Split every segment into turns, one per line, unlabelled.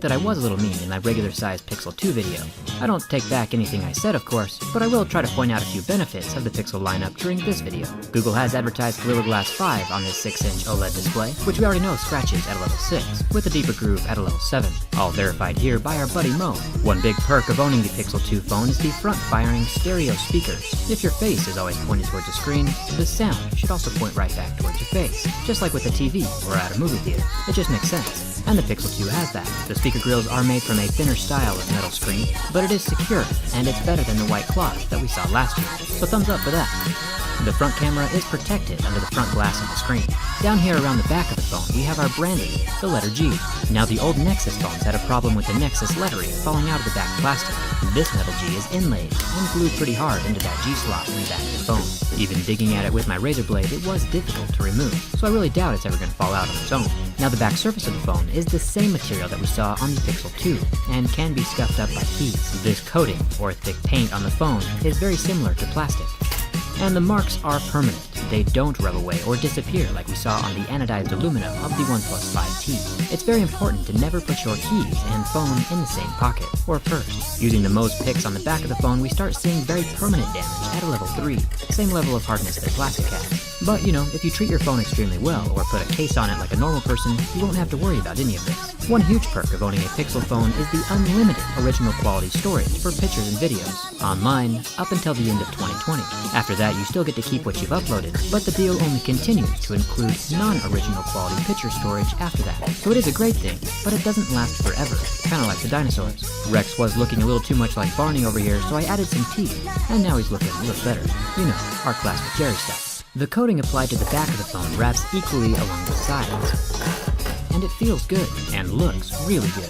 that I was a little mean in my regular size Pixel 2 video. I don't take back anything I said, of course, but I will try to point out a few benefits of the Pixel lineup during this video. Google has advertised Gorilla Glass 5 on this 6-inch OLED display, which we already know scratches at a level 6, with a deeper groove at a level 7, all verified here by our buddy Mo. One big perk of owning the Pixel 2 phone is the front-firing stereo speakers. If your face is always pointed towards the screen, the sound should also point right back towards your face, just like with a TV or at a movie theater. It just makes sense. And the Pixel 2 has that. The speaker grills are made from a thinner style of metal screen, but it is secure, and it's better than the white cloth that we saw last year, so thumbs up for that. The front camera is protected under the front glass of the screen. Down here around the back of the phone, we have our branding, the letter G. Now the old Nexus phones had a problem with the Nexus lettering falling out of the back plastic. This metal G is inlaid and glued pretty hard into that G slot in the back of the phone. Even digging at it with my razor blade, it was difficult to remove, so I really doubt it's ever going to fall out on its own. Now the back surface of the phone is the same material that we saw on the Pixel 2, and can be scuffed up by keys. This coating, or thick paint on the phone, is very similar to plastic. And the marks are permanent. They don't rub away or disappear like we saw on the anodized aluminum of the OnePlus 5T. It's very important to never put your keys and phone in the same pocket or purse. Using the Mohs picks on the back of the phone, we start seeing very permanent damage at a level 3, same level of hardness that plastic has. But you know, if you treat your phone extremely well or put a case on it like a normal person, you won't have to worry about any of this. One huge perk of owning a Pixel phone is the unlimited original quality storage for pictures and videos, online up until the end of 2020. After that, you still get to keep what you've uploaded, but the deal only continues to include non-original quality picture storage after that. So it is a great thing, but it doesn't last forever, kinda like the dinosaurs. Rex was looking a little too much like Barney over here, so I added some teeth, and now he's looking a little better. You know, our classic Jerry stuff. The coating applied to the back of the phone wraps equally along the sides, and it feels good and looks really good.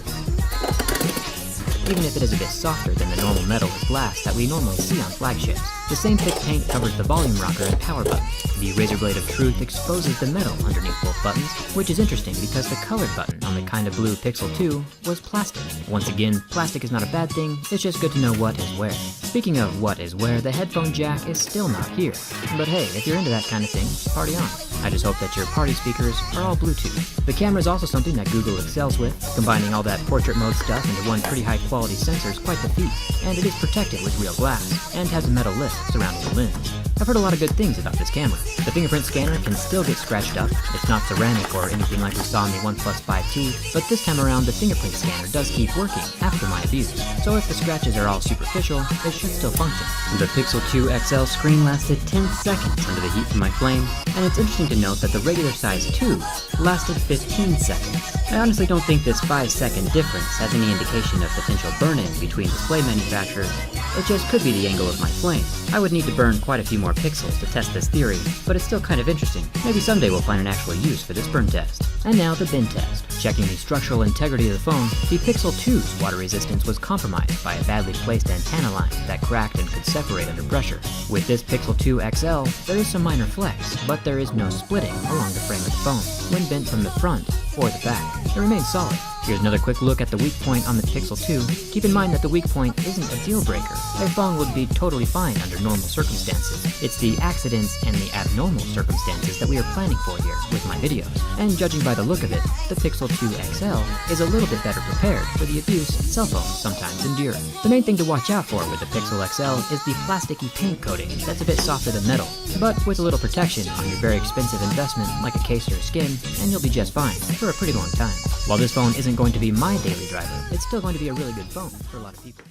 Even if it is a bit softer than the normal metal or glass that we normally see on flagships. The same thick paint covers the volume rocker and power button. The razor blade of truth exposes the metal underneath both buttons, which is interesting because the colored button on the kinda blue Pixel 2 was plastic. Once again, plastic is not a bad thing, it's just good to know what is where. Speaking of what is where, the headphone jack is still not here. But hey, if you're into that kind of thing, party on. I just hope that your party speakers are all Bluetooth. The camera is also something that Google excels with. Combining all that portrait mode stuff into one pretty high quality sensor is quite the feat, and it is protected with real glass, and has a metal lip surrounding the lens. I've heard a lot of good things about this camera. The fingerprint scanner can still get scratched up. It's not ceramic or anything like we saw on the OnePlus 5T, but this time around the fingerprint scanner does keep working after my abuse. So if the scratches are all superficial, it should still function. The Pixel 2 XL screen lasted 10 seconds under the heat from my flame, and it's interesting to note that the regular size 2 lasted 15 seconds. I honestly don't think this 5-second difference has any indication of potential burn-in between display manufacturers. It just could be the angle of my flame. I would need to burn quite a few more pixels to test this theory, but it's still kind of interesting. Maybe someday we'll find an actual use for this burn test. And now the bin test. Checking the structural integrity of the phone, the Pixel 2's water resistance was compromised by a badly placed antenna line that cracked and could separate under pressure. With this Pixel 2 XL, there is some minor flex, but there is no splitting along the frame of the phone when bent from the front or the back. It remains solid. Here's another quick look at the weak point on the Pixel 2. Keep in mind that the weak point isn't a deal breaker. A phone would be totally fine under normal circumstances. It's the accidents and the abnormal circumstances that we are planning for here with my videos. And judging by the look of it, the Pixel 2 XL is a little bit better prepared for the abuse cell phones sometimes endure. The main thing to watch out for with the Pixel XL is the plasticky paint coating that's a bit softer than metal, but with a little protection on your very expensive investment like a case or a skin, and you'll be just fine for a pretty long time. While this phone isn't going to be my daily driver, it's still going to be a really good phone for a lot of people.